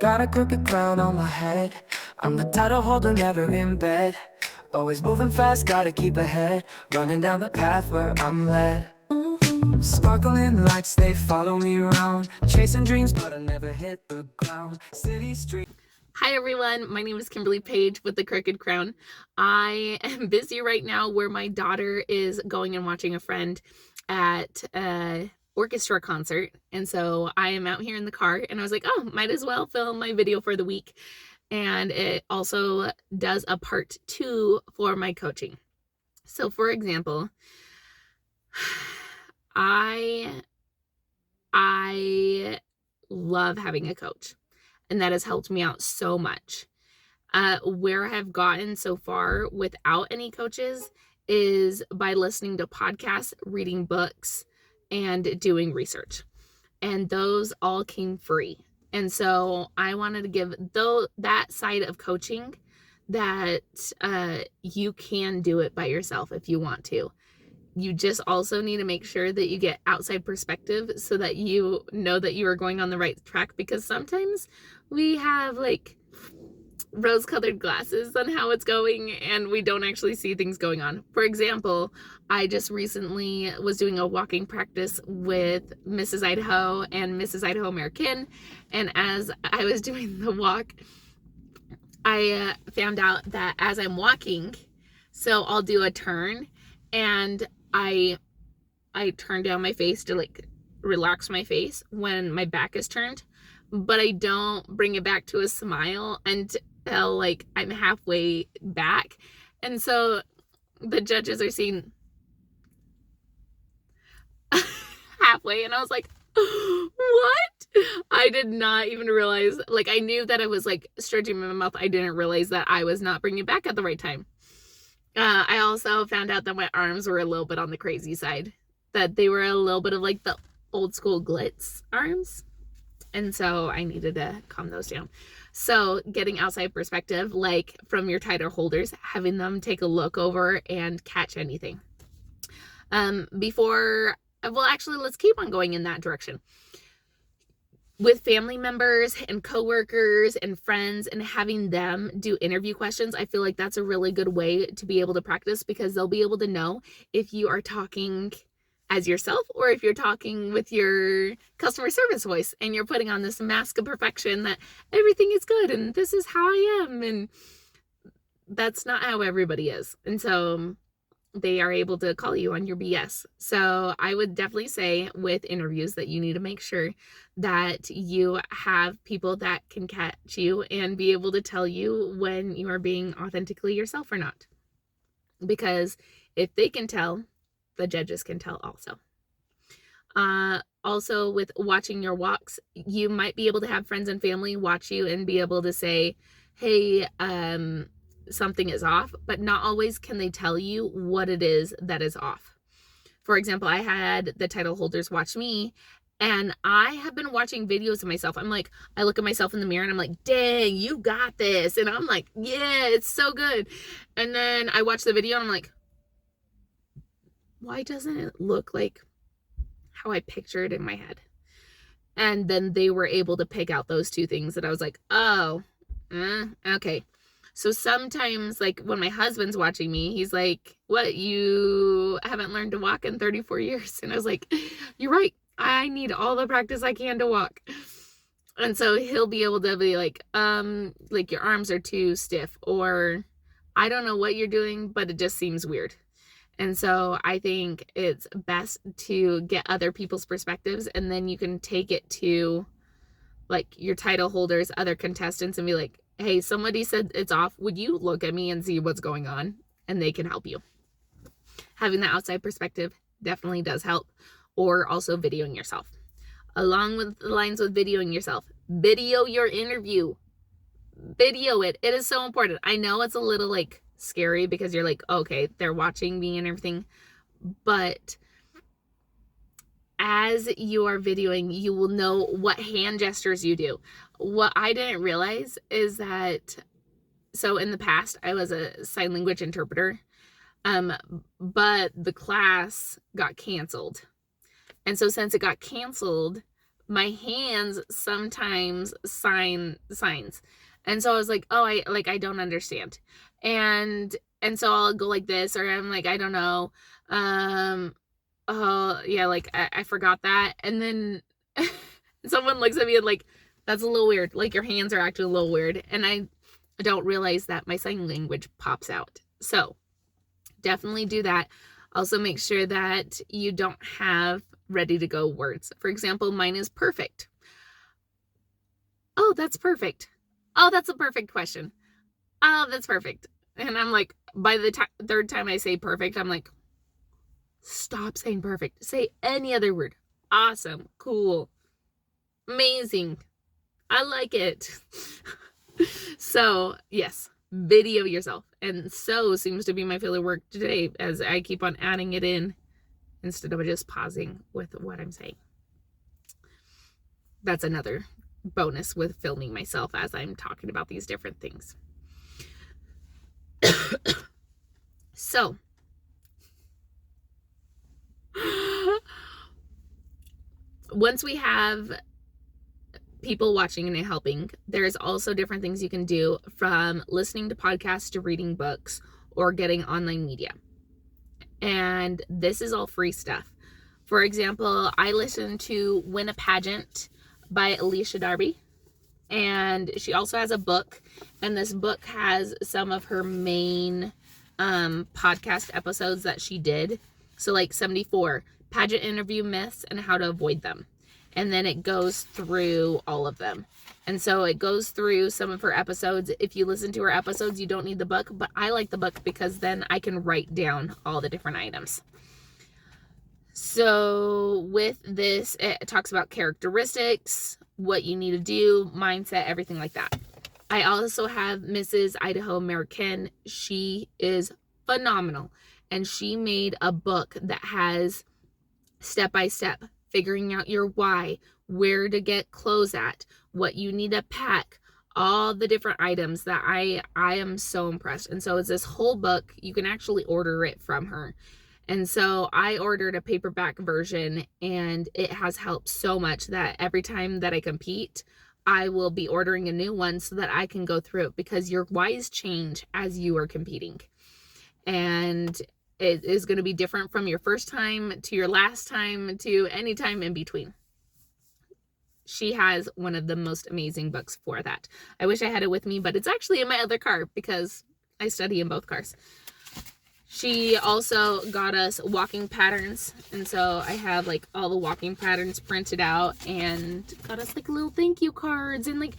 Got a crooked crown on my head. I'm the title holder, never in bed. Always moving fast, gotta keep ahead. Running down the path where I'm led. Sparkling lights, they follow me around. Chasing dreams, but I never hit the ground. City street. Hi everyone, my name is Kimberly Page with the Crooked Crown. I am busy right now where my daughter is going and watching a friend at a orchestra concert. And so I am out here in the car and I was like, oh, might as well film my video for the week. And it also does a part 2 for my coaching. So for example, I love having a coach. And that has helped me out so much. Where I have gotten so far without any coaches is by listening to podcasts, reading books, and doing research. And those all came free. And so I wanted to give that side of coaching that you can do it by yourself if you want to. You just also need to make sure that you get outside perspective so that you know that you are going on the right track, because sometimes we have like rose-colored glasses on how it's going and we don't actually see things going on. For example, I just recently was doing a walking practice with Mrs. Idaho and Mrs. Idaho American, and as I was doing the walk, I found out that as I'm walking, so I'll do a turn and I turn down my face to like relax my face when my back is turned, but I don't bring it back to a smile until like I'm halfway back. And so the judges are seeing halfway and I was like, what? I did not even realize, like I knew that I was like stretching my mouth. I didn't realize that I was not bringing it back at the right time. I also found out that my arms were a little bit on the crazy side, that they were a little bit of like the old school glitz arms. And so I needed to calm those down. So getting outside perspective, like from your title holders, having them take a look over and catch anything. Let's keep on going in that direction. With family members and coworkers and friends and having them do interview questions, I feel like that's a really good way to be able to practice, because they'll be able to know if you are talking as yourself or if you're talking with your customer service voice and you're putting on this mask of perfection that everything is good and this is how I am. And that's not how everybody is. And so they are able to call you on your BS. So I would definitely say with interviews that you need to make sure that you have people that can catch you and be able to tell you when you are being authentically yourself or not. Because if they can tell, the judges can tell also. Also with watching your walks, you might be able to have friends and family watch you and be able to say, hey, something is off, but not always can they tell you what it is that is off. For example, I had the title holders watch me, and I have been watching videos of myself. I'm like, I look at myself in the mirror and I'm like, dang, you got this. And I'm like, yeah, it's so good. And then I watch the video and I'm like, why doesn't it look like how I pictured in my head? And then they were able to pick out those two things that I was like, oh, okay. So sometimes, like when my husband's watching me, he's like, what, you haven't learned to walk in 34 years? And I was like, you're right. I need all the practice I can to walk. And so he'll be able to be like your arms are too stiff, or I don't know what you're doing, but it just seems weird. And so I think it's best to get other people's perspectives, and then you can take it to like your title holders, other contestants, and be like, hey, somebody said it's off. Would you look at me and see what's going on? And they can help you. Having the outside perspective definitely does help. Or also videoing yourself. Along with the lines with videoing yourself, video your interview. Video it. It is so important. I know it's a little like scary because you're like, okay, they're watching me and everything. But as you are videoing, you will know what hand gestures you do. What I didn't realize is that, so in the past, I was a sign language interpreter, but the class got canceled. And so since it got canceled, my hands sometimes signs. And so I was like, oh, I don't understand. And so I'll go like this, or I'm like, I don't know. Oh yeah, like I forgot that. And then someone looks at me and like, that's a little weird. Like your hands are actually a little weird. And I don't realize that my sign language pops out. So definitely do that. Also make sure that you don't have ready to go words. For example, mine is perfect. Oh, that's perfect. Oh, that's a perfect question. Oh, that's perfect. And I'm like, by the third time I say perfect, I'm like, stop saying perfect. Say any other word. Awesome. Cool. Amazing. I like it. So, yes, video yourself. And so seems to be my filler word today as I keep on adding it in instead of just pausing with what I'm saying. That's another bonus with filming myself as I'm talking about these different things. So, once we have people watching and helping, there's also different things you can do, from listening to podcasts to reading books or getting online media. And this is all free stuff. For example, I listened to Win a Pageant by Alicia Darby, and she also has a book, and this book has some of her main podcast episodes that she did. So like 74 pageant interview myths and how to avoid them. And then it goes through all of them. And so it goes through some of her episodes. If you listen to her episodes, you don't need the book, but I like the book because then I can write down all the different items. So with this, it talks about characteristics, what you need to do, mindset, everything like that. I also have Mrs. Idaho American. She is phenomenal. And she made a book that has step-by-step, figuring out your why, where to get clothes at, what you need to pack, all the different items that I am so impressed. And so it's this whole book. You can actually order it from her. And so I ordered a paperback version, and it has helped so much that every time that I compete, I will be ordering a new one so that I can go through it, because your whys change as you are competing. And it is going to be different from your first time to your last time to any time in between. She has one of the most amazing books for that. I wish I had it with me, but it's actually in my other car because I study in both cars. She also got us walking patterns, and so I have like all the walking patterns printed out, and got us like little thank you cards and like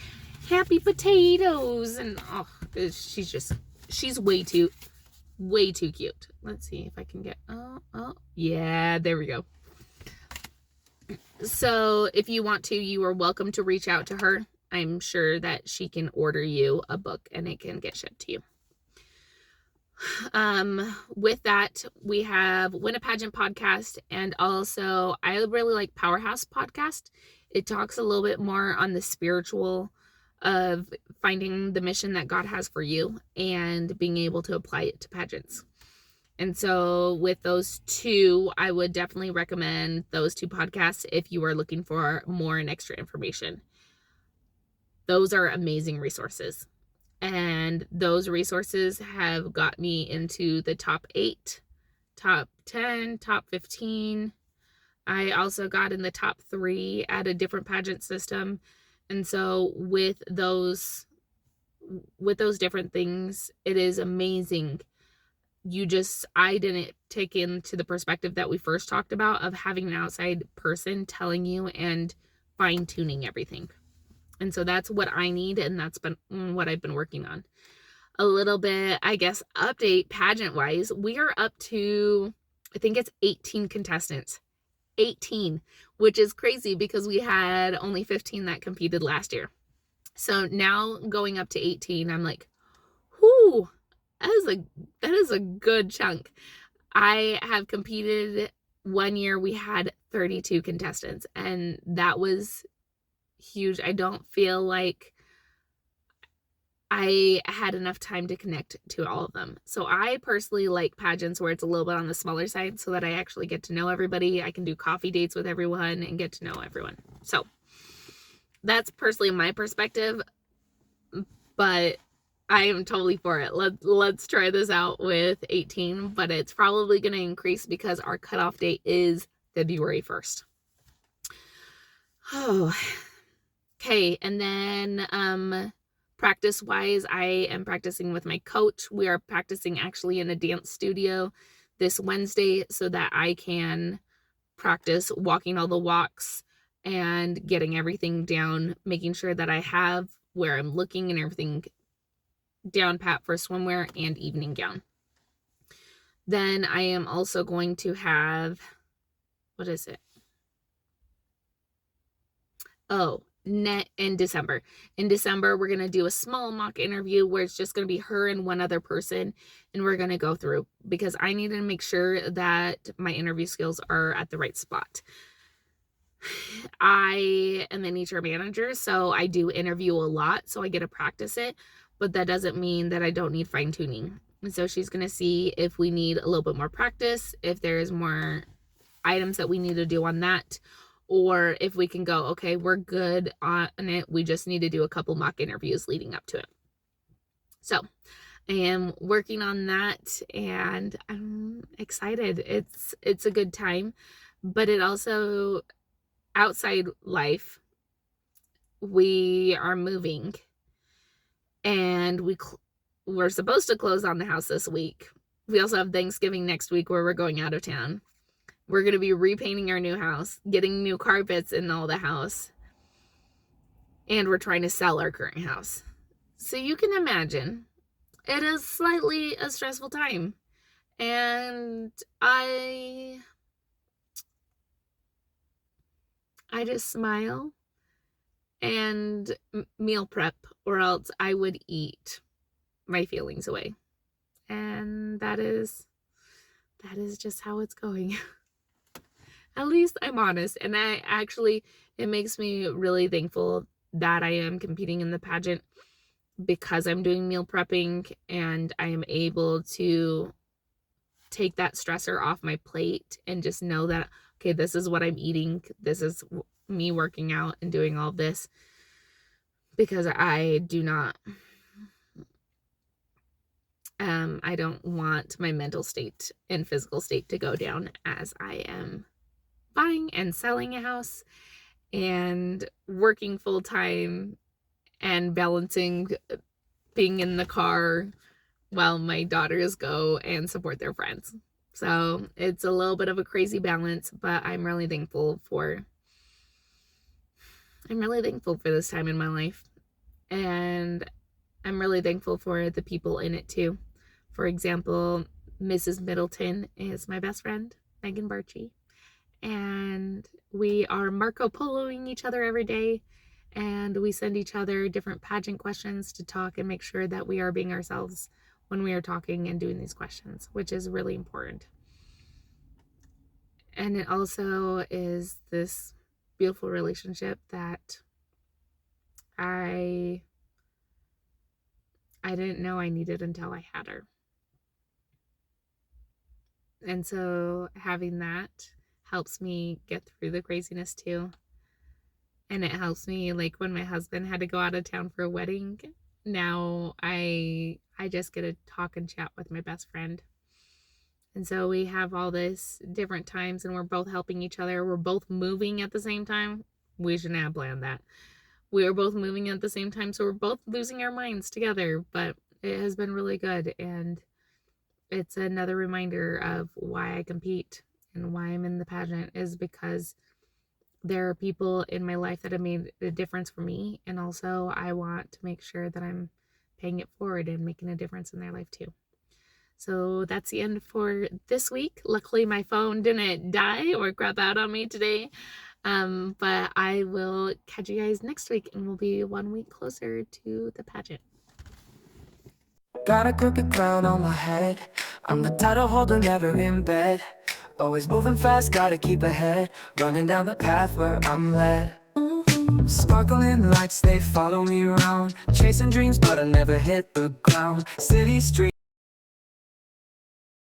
happy potatoes, and oh, she's way too cute. Let's see if I can get, oh yeah, there we go. So if you want to, you are welcome to reach out to her. I'm sure that she can order you a book and it can get shipped to you. With that, we have Win a Pageant podcast, and also I really like Powerhouse podcast. It talks a little bit more on the spiritual of finding the mission that God has for you and being able to apply it to pageants. And so with those two, I would definitely recommend those two podcasts if you are looking for more and extra information. Those are amazing resources. And those resources have got me into the top 8, top 10, top 15. I also got in the top 3 at a different pageant system. And so with those different things, it is amazing. I didn't take into the perspective that we first talked about of having an outside person telling you and fine-tuning everything. And so that's what I need, and that's been what I've been working on. A little bit, I guess, update pageant-wise. We are up to, I think it's 18 contestants. 18, which is crazy because we had only 15 that competed last year. So now going up to 18, I'm like, whoo, that is a good chunk. I have competed one year, we had 32 contestants, and that was huge. I don't feel like I had enough time to connect to all of them. So I personally like pageants where it's a little bit on the smaller side so that I actually get to know everybody. I can do coffee dates with everyone and get to know everyone. So That's personally my perspective, but I am totally for it. Let's try this out with 18, but it's probably going to increase because our cutoff date is February 1st. Oh, okay. And then practice wise, I am practicing with my coach. We are practicing actually in a dance studio this Wednesday so that I can practice walking all the walks and getting everything down, making sure that I have where I'm looking and everything down pat for swimwear and evening gown. Then I am also going to have, what is it? Oh, in December. In December, we're going to do a small mock interview where it's just going to be her and one other person, and we're going to go through because I need to make sure that my interview skills are at the right spot. I am an HR manager, so I do interview a lot, so I get to practice it, but that doesn't mean that I don't need fine-tuning. And so she's going to see if we need a little bit more practice, if there's more items that we need to do on that, or if we can go, okay, we're good on it. We just need to do a couple mock interviews leading up to it. So I am working on that and I'm excited. It's a good time, but it also, outside life, we are moving and we're supposed to close on the house this week. We also have Thanksgiving next week where we're going out of town. We're going to be repainting our new house, getting new carpets in all the house. And we're trying to sell our current house. So you can imagine, it is slightly a stressful time. And I just smile and meal prep, or else I would eat my feelings away. And that is just how it's going. At least I'm honest. And it makes me really thankful that I am competing in the pageant because I'm doing meal prepping and I am able to take that stressor off my plate and just know that, okay, this is what I'm eating. This is me working out and doing all this because I don't want my mental state and physical state to go down as I am buying and selling a house and working full time and balancing being in the car while my daughters go and support their friends. So it's a little bit of a crazy balance, but I'm really thankful for this time in my life. And I'm really thankful for the people in it too. For example, Mrs. Middleton is my best friend, Megan Barchi. And we are Marco Poloing each other every day. And we send each other different pageant questions to talk and make sure that we are being ourselves when we are talking and doing these questions, which is really important. And it also is this beautiful relationship that I didn't know I needed until I had her. And so having that helps me get through the craziness too. And it helps me, like when my husband had to go out of town for a wedding, now I just get to talk and chat with my best friend. And so we have all this different times and we're both helping each other. We're both moving at the same time. We shouldn't have planned that. We are both moving at the same time, so we're both losing our minds together, but it has been really good. And it's another reminder of why I compete and why I'm in the pageant is because there are people in my life that have made a difference for me. And also I want to make sure that I'm paying it forward and making a difference in their life too. So that's the end for this week. Luckily my phone didn't die or crap out on me today. But I will catch you guys next week and we'll be 1 week closer to the pageant. Got a crooked crown on my head. I'm the title holder, never in bed. Always moving fast, gotta keep ahead. Running down the path where I'm led. Sparkling lights, they follow me around. Chasing dreams, but I never hit the ground. City streets.